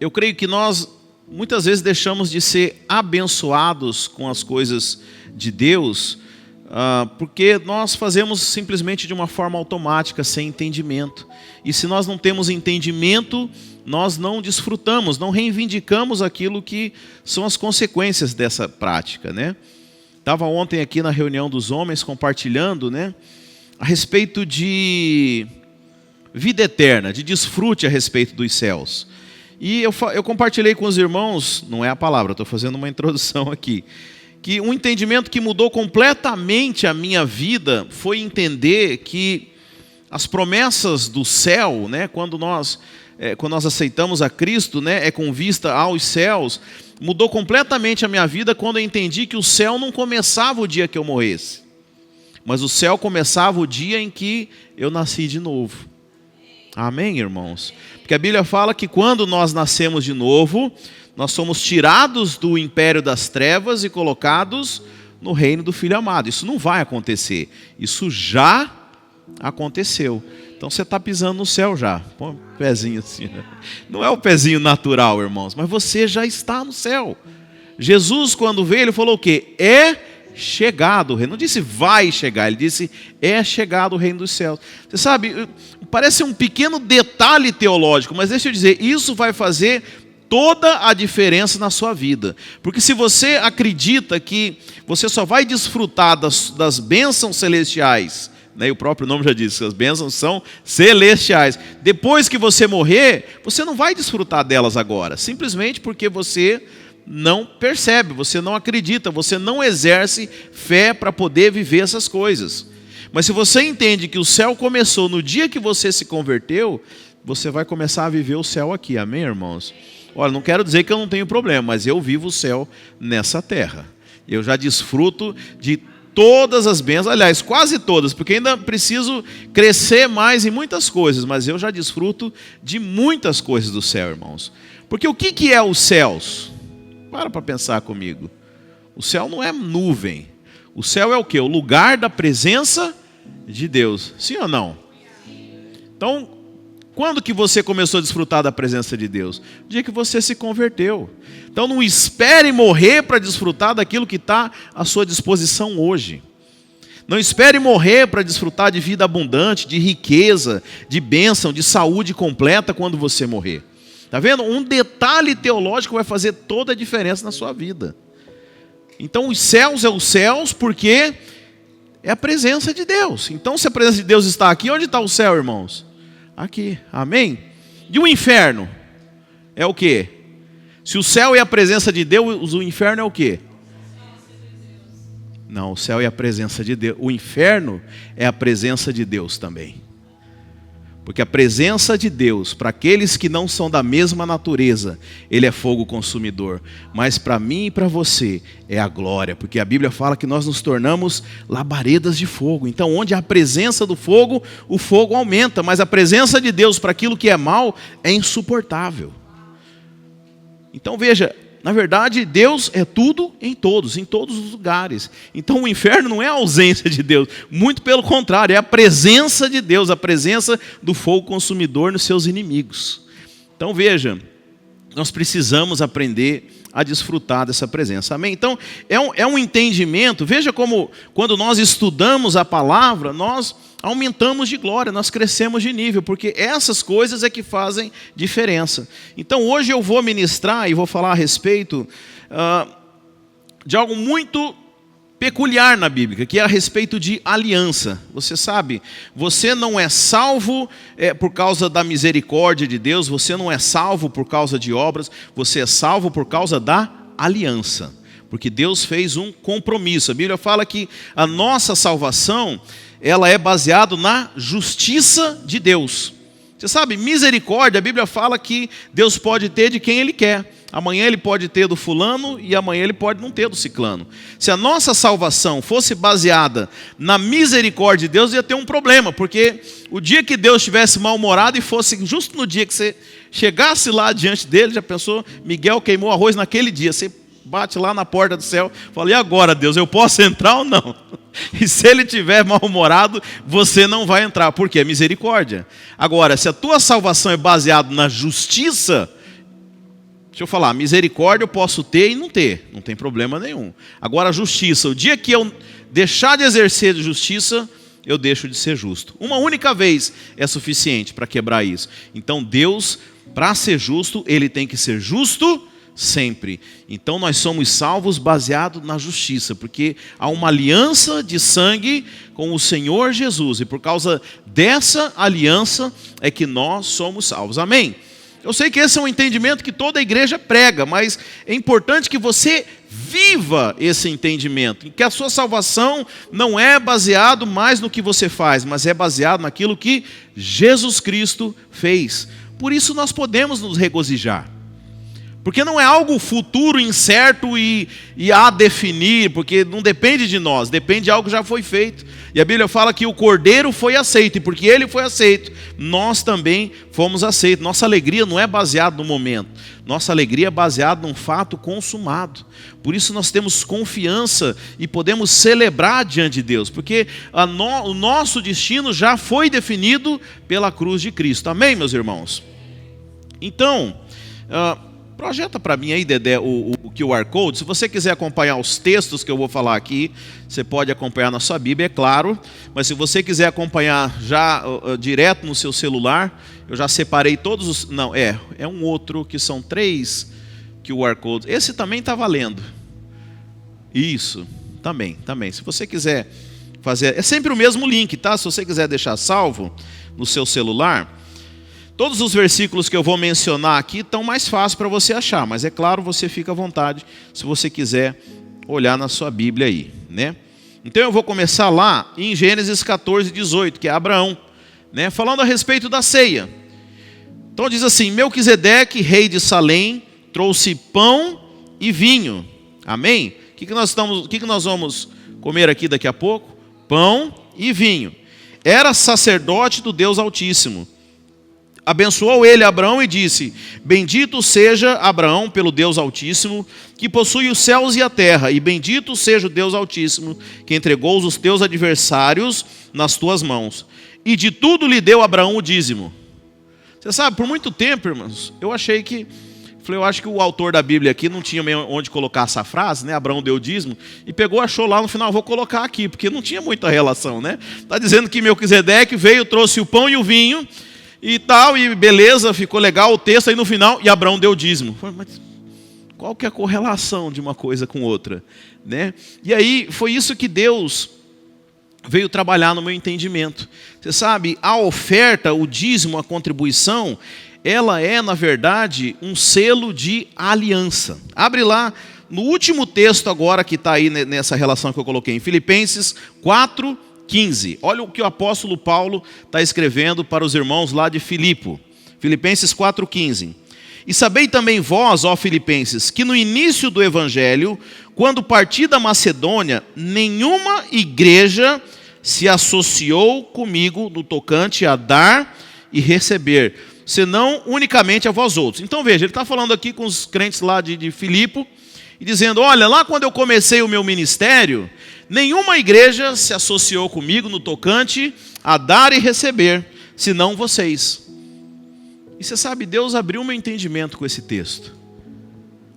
eu creio que nós muitas vezes deixamos de ser abençoados com as coisas de Deus, porque nós fazemos simplesmente de uma forma automática, sem entendimento. E se nós não temos entendimento, nós não desfrutamos, não reivindicamos aquilo que são as consequências dessa prática, né? Estava ontem aqui na reunião dos homens compartilhando, né, a respeito de vida eterna, de desfrute a respeito dos céus. E eu compartilhei com os irmãos, não é a palavra, estou fazendo uma introdução aqui, que um entendimento que mudou completamente a minha vida foi entender que as promessas do céu, né, quando nós aceitamos a Cristo, né, é com vista aos céus, mudou completamente a minha vida quando eu entendi que o céu não começava o dia que eu morresse, mas o céu começava o dia em que eu nasci de novo. Amém, irmãos? Porque a Bíblia fala que quando nós nascemos de novo, nós somos tirados do império das trevas e colocados no reino do Filho amado. Isso não vai acontecer, isso já aconteceu. Então você está pisando no céu já. Põe um pezinho assim, né? Não é o pezinho natural, irmãos, mas você já está no céu. Jesus, quando veio, ele falou o quê? É chegado o reino. Não disse vai chegar, ele disse é chegado o reino dos céus. Você sabe, parece um pequeno detalhe teológico, mas deixa eu dizer, isso vai fazer toda a diferença na sua vida. Porque se você acredita que você só vai desfrutar das bênçãos celestiais, né, e o próprio nome já diz que as bênçãos são celestiais, depois que você morrer, você não vai desfrutar delas agora, simplesmente porque você não percebe, você não acredita, você não exerce fé para poder viver essas coisas. Mas se você entende que o céu começou no dia que você se converteu, você vai começar a viver o céu aqui, amém, irmãos? Olha, não quero dizer que eu não tenho problema, mas eu vivo o céu nessa terra. Eu já desfruto de todas as bênçãos, aliás, quase todas, porque ainda preciso crescer mais em muitas coisas, mas eu já desfruto de muitas coisas do céu, irmãos. Porque o que é os céus? Para pensar comigo. O céu não é nuvem. O céu é o quê? O lugar da presença de Deus. Sim ou não? Então, quando que você começou a desfrutar da presença de Deus? O dia que você se converteu. Então não espere morrer para desfrutar daquilo que está à sua disposição hoje. Não espere morrer para desfrutar de vida abundante, de riqueza, de bênção, de saúde completa quando você morrer. Está vendo? Um detalhe teológico vai fazer toda a diferença na sua vida. Então os céus é os céus porque é a presença de Deus. Então se a presença de Deus está aqui, onde está o céu, irmãos? Aqui, amém? E o inferno é o quê? Se o céu é a presença de Deus, o inferno é o quê? Não, o céu é a presença de Deus. O inferno é a presença de Deus também. Porque a presença de Deus, para aqueles que não são da mesma natureza, ele é fogo consumidor. Mas para mim e para você é a glória. Porque a Bíblia fala que nós nos tornamos labaredas de fogo. Então onde há a presença do fogo, o fogo aumenta. Mas a presença de Deus para aquilo que é mal é insuportável. Então veja, na verdade Deus é tudo em todos os lugares. Então o inferno não é a ausência de Deus, muito pelo contrário, é a presença de Deus, a presença do fogo consumidor nos seus inimigos. Então veja, nós precisamos aprender a desfrutar dessa presença, amém? Então é um entendimento, veja como quando nós estudamos a palavra, nós aumentamos de glória, nós crescemos de nível, porque essas coisas é que fazem diferença. Então hoje eu vou ministrar e vou falar a respeito de algo muito peculiar na Bíblia, que é a respeito de aliança. Você sabe, você não é salvo por causa da misericórdia de Deus, você não é salvo por causa de obras, você é salvo por causa da aliança. Porque Deus fez um compromisso. A Bíblia fala que a nossa salvação, ela é baseada na justiça de Deus. Você sabe, misericórdia, a Bíblia fala que Deus pode ter de quem Ele quer. Amanhã Ele pode ter do fulano e amanhã Ele pode não ter do ciclano. Se a nossa salvação fosse baseada na misericórdia de Deus, ia ter um problema. Porque o dia que Deus estivesse mal-humorado e fosse justo no dia que você chegasse lá diante dele, já pensou, Miguel queimou arroz naquele dia, você bate lá na porta do céu, fala, e agora Deus, eu posso entrar ou não? E se ele estiver mal-humorado, você não vai entrar, porque é misericórdia. Agora, se a tua salvação é baseada na justiça, Deixa eu falar, misericórdia eu posso ter e não ter, não tem problema nenhum. Agora a justiça, o dia que eu deixar de exercer justiça, eu deixo de ser justo. Uma única vez é suficiente para quebrar isso. Então Deus, para ser justo, Ele tem que ser justo sempre. Então nós somos salvos baseado na justiça, porque há uma aliança de sangue com o Senhor Jesus, e por causa dessa aliança é que nós somos salvos. Amém? Eu sei que esse é um entendimento que toda a igreja prega, mas é importante que você viva esse entendimento, que a sua salvação não é baseado mais no que você faz, mas é baseado naquilo que Jesus Cristo fez. Por isso nós podemos nos regozijar. Porque não é algo futuro, incerto e a definir, porque não depende de nós, depende de algo que já foi feito. E a Bíblia fala que o Cordeiro foi aceito, e porque ele foi aceito, nós também fomos aceitos. Nossa alegria não é baseada no momento, nossa alegria é baseada num fato consumado. Por isso nós temos confiança e podemos celebrar diante de Deus, porque o nosso destino já foi definido pela cruz de Cristo. Amém, meus irmãos? Então, projeta para mim aí, Dedé, o QR Code. Se você quiser acompanhar os textos que eu vou falar aqui, você pode acompanhar na sua Bíblia, é claro. Mas se você quiser acompanhar já direto no seu celular, eu já separei todos os... Não, é um outro que são 3 QR Codes. Esse também está valendo. Isso, também. Se você quiser fazer... É sempre o mesmo link, tá? Se você quiser deixar salvo no seu celular... Todos os versículos que eu vou mencionar aqui estão mais fáceis para você achar, mas é claro, você fica à vontade se você quiser olhar na sua Bíblia aí, né? Então eu vou começar lá em Gênesis 14, 18, que é Abraão, né? Falando a respeito da ceia. Então diz assim: Melquisedeque, rei de Salém, trouxe pão e vinho. Amém? O que nós vamos comer aqui daqui a pouco? Pão e vinho. Era sacerdote do Deus Altíssimo. Abençoou ele Abraão e disse: Bendito seja Abraão pelo Deus Altíssimo, que possui os céus e a terra, e bendito seja o Deus Altíssimo, que entregou os teus adversários nas tuas mãos. E de tudo lhe deu Abraão o dízimo. Você sabe, por muito tempo, irmãos, eu acho que o autor da Bíblia aqui não tinha onde colocar essa frase, né? Abraão deu dízimo, e pegou, achou lá no final, vou colocar aqui, porque não tinha muita relação, né? Está dizendo que Melquisedeque veio, trouxe o pão e o vinho, e tal, e beleza, ficou legal o texto, aí no final, e Abraão deu dízimo. Mas qual que é a correlação de uma coisa com outra, né? E aí, foi isso que Deus veio trabalhar no meu entendimento. Você sabe, a oferta, o dízimo, a contribuição, ela é, na verdade, um selo de aliança. Abre lá, no último texto agora, que está aí nessa relação que eu coloquei, em Filipenses 4, 15. Olha o que o apóstolo Paulo está escrevendo para os irmãos lá de Filipe. Filipenses 4,15. E sabei também vós, ó Filipenses, que no início do Evangelho, quando parti da Macedônia, nenhuma igreja se associou comigo no tocante a dar e receber, senão unicamente a vós outros. Então veja, ele está falando aqui com os crentes lá de Filipe, e dizendo: olha, lá quando eu comecei o meu ministério, nenhuma igreja se associou comigo no tocante a dar e receber, senão vocês. E você sabe, Deus abriu meu entendimento com esse texto.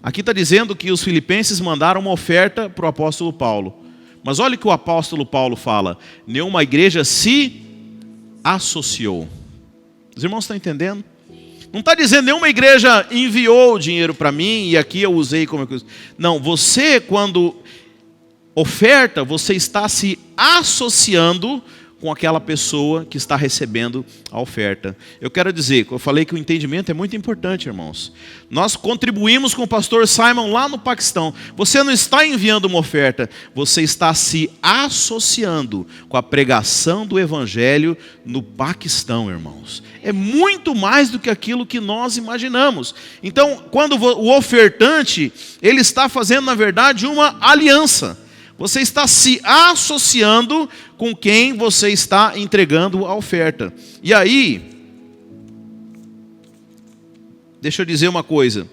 Aqui está dizendo que os filipenses mandaram uma oferta para o apóstolo Paulo. Mas olha o que o apóstolo Paulo fala: nenhuma igreja se associou. Os irmãos estão entendendo? Não está dizendo nenhuma igreja enviou dinheiro para mim e aqui eu usei como... Não, você quando oferta, você está se associando com aquela pessoa que está recebendo a oferta. Eu quero dizer, eu falei que o entendimento é muito importante, irmãos. Nós contribuímos com o pastor Simon lá no Paquistão. Você não está enviando uma oferta, você está se associando com a pregação do evangelho no Paquistão, irmãos. É muito mais do que aquilo que nós imaginamos. Então, quando o ofertante, ele está fazendo, na verdade, uma aliança. Você está se associando com quem você está entregando a oferta. E aí, deixa eu dizer uma coisa.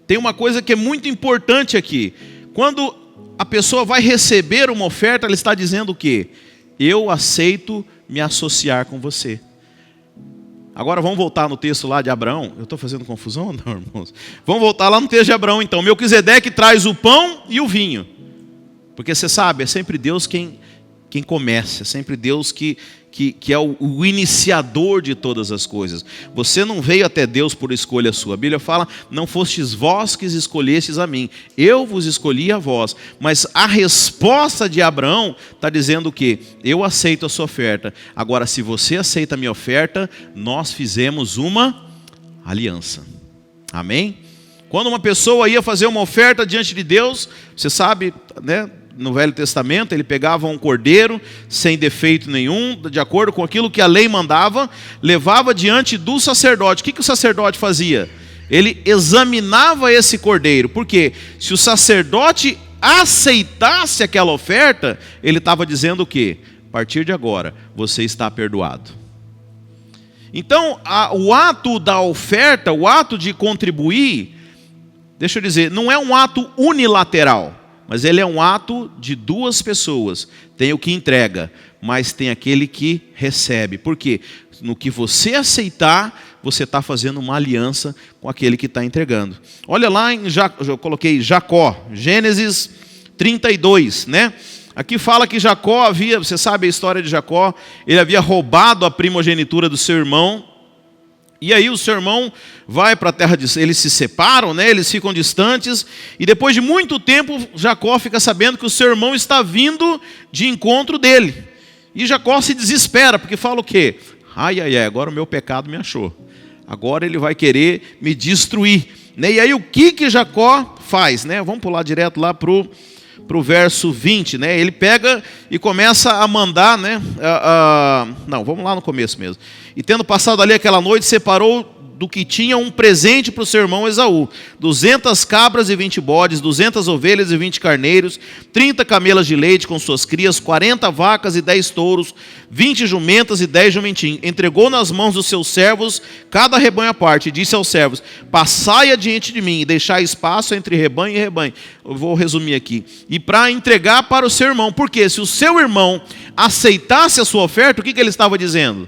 Tem uma coisa que é muito importante aqui. Quando a pessoa vai receber uma oferta, ela está dizendo o quê? Eu aceito me associar com você. Agora vamos voltar no texto lá de Abraão. Eu estou fazendo confusão ou não, irmãos? Vamos voltar lá no texto de Abraão, então. Melquisedeque traz o pão e o vinho. Porque você sabe, é sempre Deus quem começa. É sempre Deus que é o iniciador de todas as coisas. Você não veio até Deus por escolha sua. A Bíblia fala, não fostes vós que escolhestes a mim. Eu vos escolhi a vós. Mas a resposta de Abraão está dizendo o quê? Eu aceito a sua oferta. Agora, se você aceita a minha oferta, nós fizemos uma aliança. Amém? Quando uma pessoa ia fazer uma oferta diante de Deus, você sabe, né? No Velho Testamento, ele pegava um cordeiro sem defeito nenhum, de acordo com aquilo que a lei mandava, levava diante do sacerdote. O que o sacerdote fazia? Ele examinava esse cordeiro. Por quê? Se o sacerdote aceitasse aquela oferta, ele estava dizendo o quê? A partir de agora, você está perdoado. Então, o ato da oferta, o ato de contribuir, deixa eu dizer, não é um ato unilateral. Mas ele é um ato de duas pessoas. Tem o que entrega, mas tem aquele que recebe. Por quê? No que você aceitar, você está fazendo uma aliança com aquele que está entregando. Olha lá, eu coloquei Jacó, Gênesis 32, né? Aqui fala que Jacó havia, você sabe a história de Jacó, ele havia roubado a primogenitura do seu irmão. E aí o seu irmão vai para a terra de... Eles se separam, né? Eles ficam distantes. E depois de muito tempo, Jacó fica sabendo que o seu irmão está vindo de encontro dele. E Jacó se desespera, porque fala o quê? Ai, agora o meu pecado me achou. Agora ele vai querer me destruir. Né? E aí o que Jacó faz? Né? Vamos pular direto lá para o verso 20. Né? Ele pega e começa a mandar... Né? Não, vamos lá no começo mesmo. E tendo passado ali aquela noite, separou do que tinha um presente para o seu irmão Esaú. 200 cabras e 20 bodes, 200 ovelhas e 20 carneiros, 30 camelas de leite com suas crias, 40 vacas e 10 touros, 20 jumentas e 10 jumentinhos. Entregou nas mãos dos seus servos cada rebanho à parte, e disse aos servos, passai adiante de mim e deixai espaço entre rebanho e rebanho. Eu vou resumir aqui. E para entregar para o seu irmão. Porque se o seu irmão aceitasse a sua oferta, o que ele estava dizendo?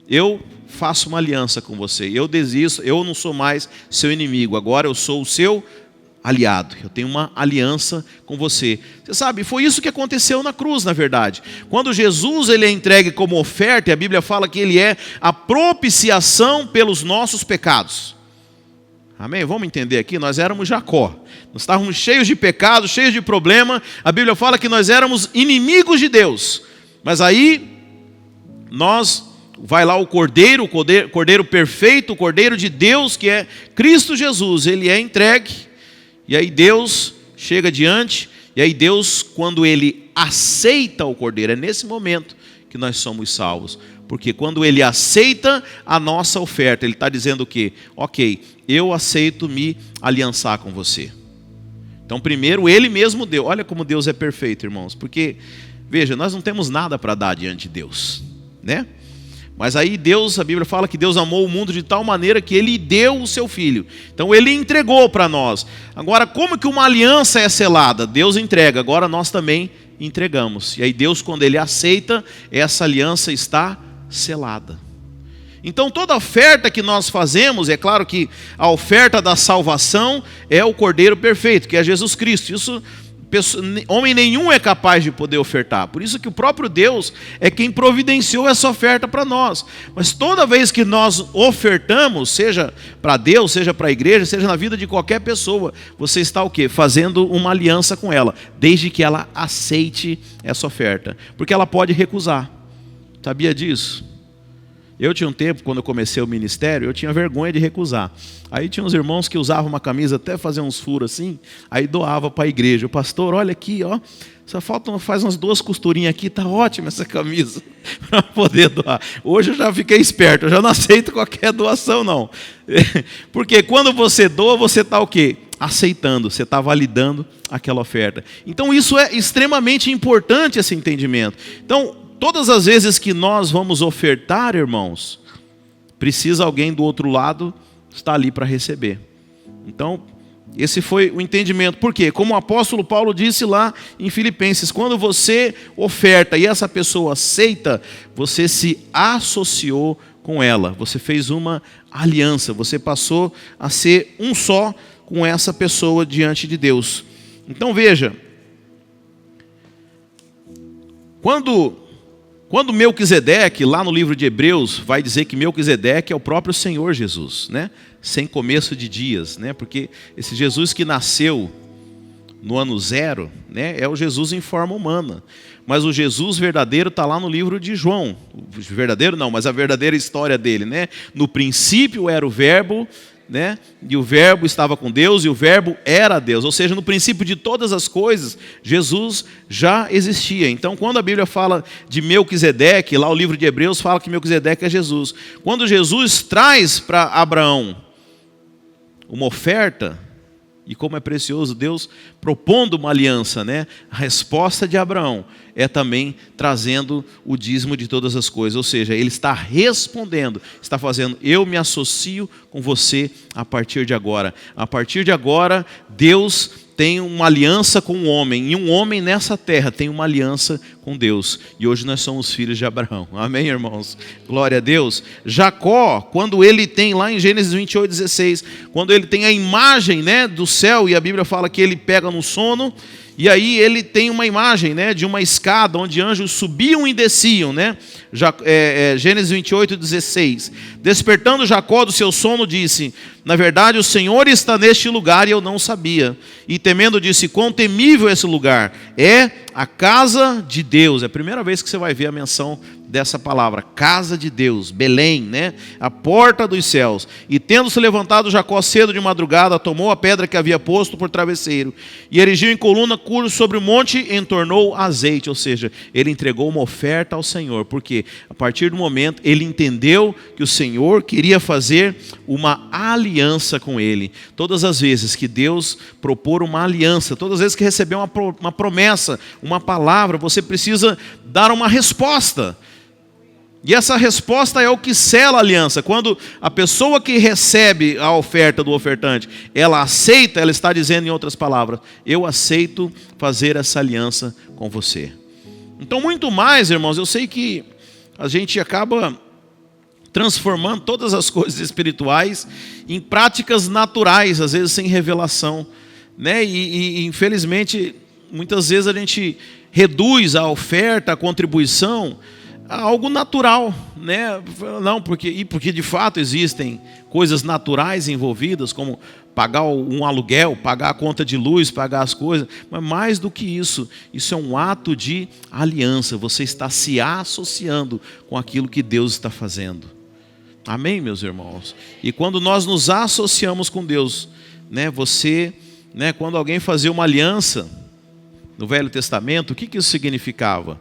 Eu faço uma aliança com você, eu desisto, eu não sou mais seu inimigo, agora eu sou o seu aliado, eu tenho uma aliança com você. Você sabe, foi isso que aconteceu na cruz, na verdade. Quando Jesus ele é entregue como oferta, e a Bíblia fala que ele é a propiciação pelos nossos pecados. Amém? Vamos entender aqui, nós éramos Jacó, nós estávamos cheios de pecado, cheios de problema. A Bíblia fala que nós éramos inimigos de Deus, mas aí vai lá o cordeiro perfeito, o cordeiro de Deus, que é Cristo Jesus, ele é entregue, e aí Deus chega diante, e aí Deus, quando ele aceita o cordeiro, é nesse momento que nós somos salvos, porque quando ele aceita a nossa oferta, ele está dizendo o quê? Ok, eu aceito me aliançar com você. Então primeiro ele mesmo deu, olha como Deus é perfeito, irmãos, porque, veja, nós não temos nada para dar diante de Deus, né? Mas aí Deus, a Bíblia fala que Deus amou o mundo de tal maneira que ele deu o seu filho. Então ele entregou para nós. Agora, como que uma aliança é selada? Deus entrega, agora nós também entregamos. E aí Deus, quando ele aceita, essa aliança está selada. Então toda oferta que nós fazemos, é claro que a oferta da salvação é o Cordeiro perfeito, que é Jesus Cristo. Isso homem nenhum é capaz de poder ofertar. Por isso que o próprio Deus é quem providenciou essa oferta para nós. Mas toda vez que nós ofertamos, seja para Deus, seja para a igreja, seja na vida de qualquer pessoa, você está o quê? Fazendo uma aliança com ela, desde que ela aceite essa oferta. Porque ela pode recusar. Sabia disso? Eu tinha um tempo, quando eu comecei o ministério, eu tinha vergonha de recusar. Aí tinha uns irmãos que usavam uma camisa até fazer uns furos assim, aí doava para a igreja. O pastor, olha aqui, ó, só faz umas 2 costurinhas aqui, tá ótima essa camisa, para poder doar. Hoje eu já fiquei esperto, eu já não aceito qualquer doação não. Porque quando você doa, você está o quê? Aceitando, você está validando aquela oferta. Então isso é extremamente importante, esse entendimento. Então, todas as vezes que nós vamos ofertar, irmãos, precisa alguém do outro lado estar ali para receber. Então, esse foi o entendimento. Por quê? Como o apóstolo Paulo disse lá em Filipenses, quando você oferta e essa pessoa aceita, você se associou com ela, você fez uma aliança, você passou a ser um só com essa pessoa diante de Deus. Então veja, quando Melquisedeque, lá no livro de Hebreus, vai dizer que Melquisedeque é o próprio Senhor Jesus, né? Sem começo de dias, né? Porque esse Jesus que nasceu no ano 0, né, é o Jesus em forma humana. Mas o Jesus verdadeiro está lá no livro de João. O verdadeiro não, mas a verdadeira história dele, né? No princípio era o Verbo, né? E o Verbo estava com Deus e o Verbo era Deus. Ou seja, no princípio de todas as coisas, Jesus já existia. Então, quando a Bíblia fala de Melquisedeque, lá o livro de Hebreus fala que Melquisedeque é Jesus. Quando Jesus traz para Abraão uma oferta, e como é precioso Deus propondo uma aliança, né? A resposta de Abraão é também trazendo o dízimo de todas as coisas. Ou seja, ele está respondendo, está fazendo, eu me associo com você a partir de agora. A partir de agora, Deus tem uma aliança com o homem, e um homem nessa terra tem uma aliança com Deus. E hoje nós somos filhos de Abraão. Amém, irmãos? Glória a Deus. Jacó, quando ele tem, lá em Gênesis 28:16, quando ele tem a imagem, né, do céu, e a Bíblia fala que ele pega no sono, e aí ele tem uma imagem, né, de uma escada onde anjos subiam e desciam, né? Gênesis 28:16. Despertando Jacó do seu sono, disse: na verdade o Senhor está neste lugar e eu não sabia. E temendo disse: quão temível esse lugar! É a casa de Deus. É a primeira vez que você vai ver a menção dessa palavra, casa de Deus, Belém, né? A porta dos céus. E tendo se levantado Jacó cedo de madrugada, tomou a pedra que havia posto por travesseiro e erigiu em coluna cujo sobre o monte entornou azeite. Ou seja, ele entregou uma oferta ao Senhor, porque a partir do momento ele entendeu que o Senhor queria fazer uma aliança com ele. Todas as vezes que Deus propor uma aliança, todas as vezes que receber uma promessa, uma palavra, você precisa dar uma resposta. E essa resposta é o que sela a aliança. Quando a pessoa que recebe a oferta do ofertante, ela aceita, ela está dizendo em outras palavras: eu aceito fazer essa aliança com você. Então, muito mais, irmãos, eu sei que a gente acaba transformando todas as coisas espirituais em práticas naturais, às vezes sem revelação, né? E infelizmente, muitas vezes a gente reduz a oferta, a contribuição a algo natural, né? Não, porque de fato existem coisas naturais envolvidas, como pagar um aluguel, pagar a conta de luz, pagar as coisas, mas mais do que isso, isso é um ato de aliança. Você está se associando com aquilo que Deus está fazendo. Amém, meus irmãos? E quando nós nos associamos com Deus, né, quando alguém fazia uma aliança no Velho Testamento, o que isso significava?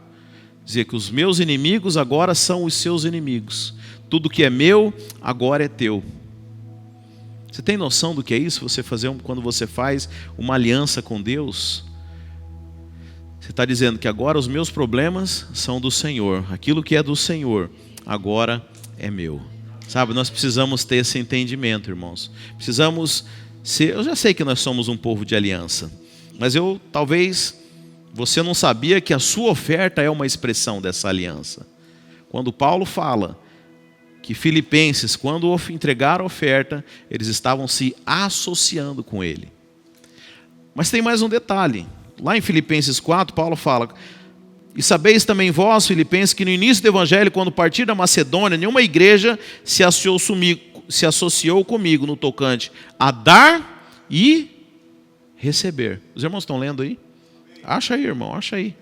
Dizer que os meus inimigos agora são os seus inimigos. Tudo que é meu agora é teu. Você tem noção do que é isso? Quando você faz uma aliança com Deus, você está dizendo que agora os meus problemas são do Senhor. Aquilo que é do Senhor agora é meu. Sabe, nós precisamos ter esse entendimento, irmãos. Precisamos ser. Eu já sei que nós somos um povo de aliança, mas talvez você não sabia que a sua oferta é uma expressão dessa aliança. Quando Paulo fala que Filipenses, quando entregaram a oferta, eles estavam se associando com ele. Mas tem mais um detalhe. Lá em Filipenses 4, Paulo fala: e sabeis também vós, Filipenses, que no início do Evangelho, quando parti da Macedônia, nenhuma igreja se associou comigo no tocante a dar e receber. Os irmãos estão lendo aí? Acha aí, irmão, acha aí.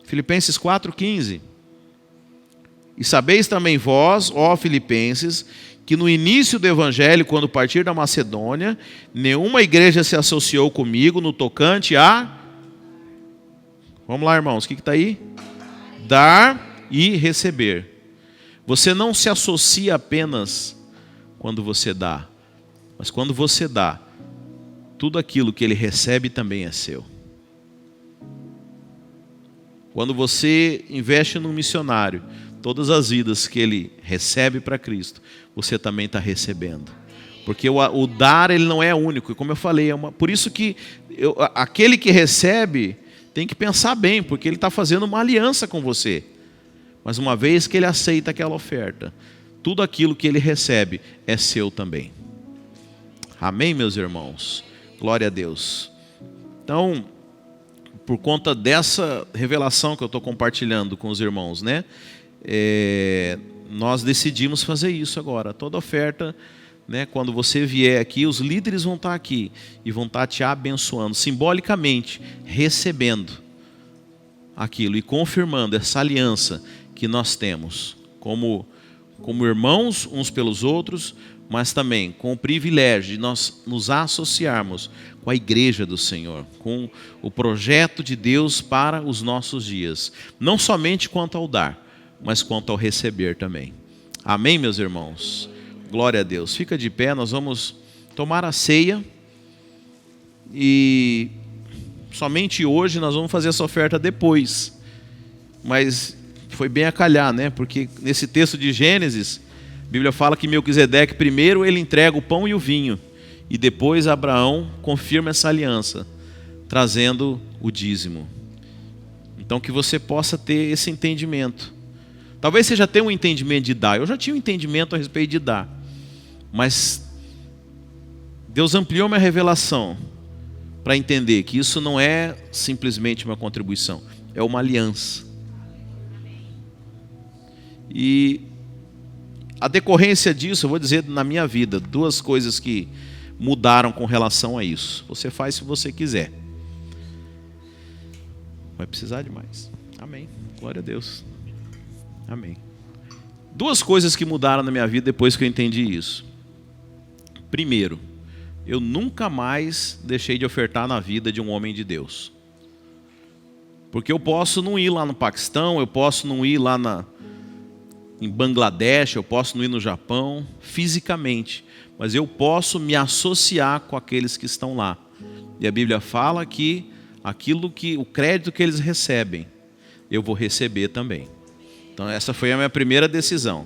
Filipenses 4,15. E sabeis também vós, ó Filipenses, que no início do Evangelho, quando partir da Macedônia, nenhuma igreja se associou comigo no tocante a... Vamos lá, irmãos, o que está aí? Dar e receber. Você não se associa apenas quando você dá, mas quando você dá, tudo aquilo que ele recebe também é seu. Quando você investe num missionário, todas as vidas que ele recebe para Cristo, você também está recebendo. Porque o dar, ele não é único. E como eu falei, por isso que aquele que recebe tem que pensar bem, porque ele está fazendo uma aliança com você. Mas uma vez que ele aceita aquela oferta, tudo aquilo que ele recebe é seu também. Amém, meus irmãos? Glória a Deus. Então, por conta dessa revelação que eu estou compartilhando com os irmãos, né? Nós decidimos fazer isso agora. Toda oferta, né, quando você vier aqui, os líderes vão estar aqui e vão estar te abençoando, simbolicamente, recebendo aquilo e confirmando essa aliança que nós temos, como irmãos uns pelos outros, mas também com o privilégio de nós nos associarmos com a igreja do Senhor, com o projeto de Deus para os nossos dias, não somente quanto ao dar, mas quanto ao receber também. Amém, meus irmãos? Glória a Deus. Fica de pé, nós vamos tomar a ceia e somente hoje nós vamos fazer essa oferta depois. Mas foi bem a calhar, né? Porque nesse texto de Gênesis, a Bíblia fala que Melquisedeque primeiro ele entrega o pão e o vinho e depois Abraão confirma essa aliança, trazendo o dízimo. Então que você possa ter esse entendimento. Talvez você já tenha um entendimento de dar. Eu já tinha um entendimento a respeito de dar. Mas Deus ampliou minha revelação para entender que isso não é simplesmente uma contribuição, é uma aliança. E a decorrência disso, eu vou dizer na minha vida, 2 coisas que mudaram com relação a isso. Você faz se você quiser. Vai precisar de mais. Amém. Glória a Deus. Amém. 2 coisas que mudaram na minha vida depois que eu entendi isso. Primeiro, eu nunca mais deixei de ofertar na vida de um homem de Deus. Porque eu posso não ir lá no Paquistão, eu posso não ir lá em Bangladesh, eu posso não ir no Japão, fisicamente. Mas eu posso me associar com aqueles que estão lá. E a Bíblia fala que o crédito que eles recebem, eu vou receber também. Então essa foi a minha primeira decisão.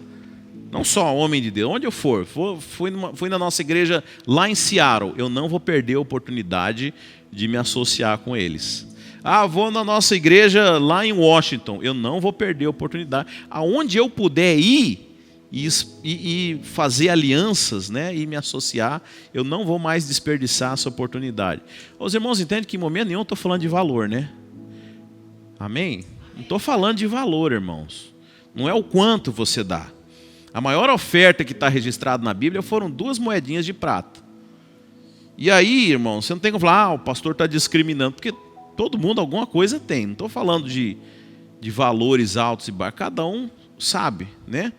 Não só homem de Deus, onde eu for, fui na nossa igreja lá em Seattle, eu não vou perder a oportunidade de me associar com eles. Vou na nossa igreja lá em Washington, eu não vou perder a oportunidade. Aonde eu puder ir e fazer alianças, né, e me associar, eu não vou mais desperdiçar essa oportunidade. Os irmãos entendem que em momento nenhum eu estou falando de valor, né? Amém? Não estou falando de valor, irmãos. Não é o quanto você dá. A maior oferta que está registrada na Bíblia foram 2 moedinhas de prata. E aí, irmão, você não tem como falar, o pastor está discriminando, porque todo mundo alguma coisa tem. Não estou falando de valores altos e baixos, cada um sabe, né?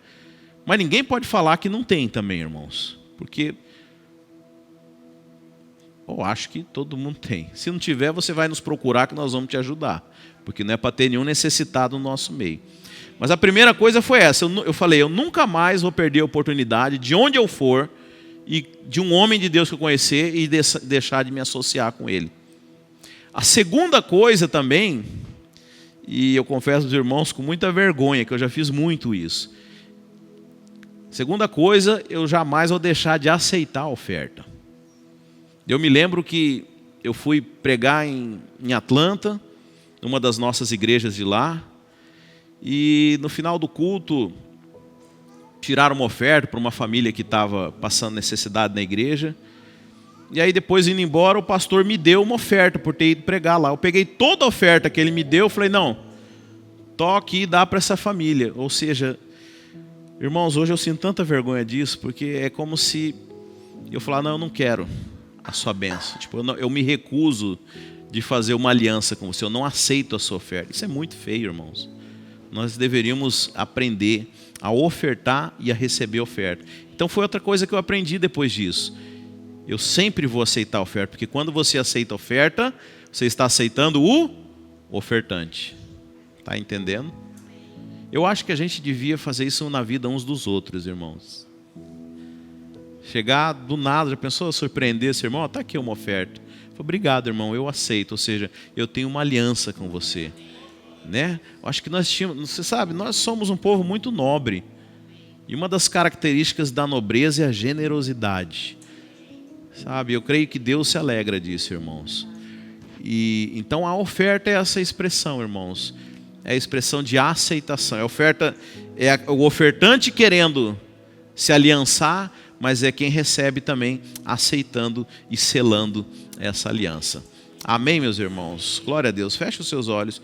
Mas ninguém pode falar que não tem também, irmãos. Porque eu acho que todo mundo tem. Se não tiver, você vai nos procurar que nós vamos te ajudar. Porque não é para ter nenhum necessitado no nosso meio. Mas a primeira coisa foi essa. Eu falei, eu nunca mais vou perder a oportunidade de onde eu for e de um homem de Deus que eu conhecer e deixar de me associar com ele. A segunda coisa também, e eu confesso aos irmãos com muita vergonha, que eu já fiz muito isso. Segunda coisa, eu jamais vou deixar de aceitar a oferta. Eu me lembro que eu fui pregar em Atlanta, numa das nossas igrejas de lá, e no final do culto, tiraram uma oferta para uma família que estava passando necessidade na igreja. E aí depois, indo embora, o pastor me deu uma oferta por ter ido pregar lá. Eu peguei toda a oferta que ele me deu, falei, não, toque e dá para essa família. Ou seja, irmãos, hoje eu sinto tanta vergonha disso, porque é como se eu falar, não, eu não quero a sua bênção. Tipo, eu me recuso de fazer uma aliança com você, eu não aceito a sua oferta. Isso é muito feio, irmãos. Nós deveríamos aprender a ofertar e a receber oferta. Então foi outra coisa que eu aprendi depois disso. Eu sempre vou aceitar a oferta, porque quando você aceita a oferta, você está aceitando o ofertante. Está entendendo? Eu acho que a gente devia fazer isso na vida uns dos outros, irmãos. Chegar do nada, já pensou surpreender esse irmão? Está aqui uma oferta. Obrigado, irmão, eu aceito. Ou seja, eu tenho uma aliança com você. Né? Eu acho que nós tínhamos, você sabe, nós somos um povo muito nobre. E uma das características da nobreza é a generosidade. Sabe, eu creio que Deus se alegra disso, irmãos. E então a oferta é essa expressão, irmãos. É a expressão de aceitação. A oferta é o ofertante querendo se aliançar, mas é quem recebe também, aceitando e selando essa aliança. Amém, meus irmãos? Glória a Deus. Feche os seus olhos.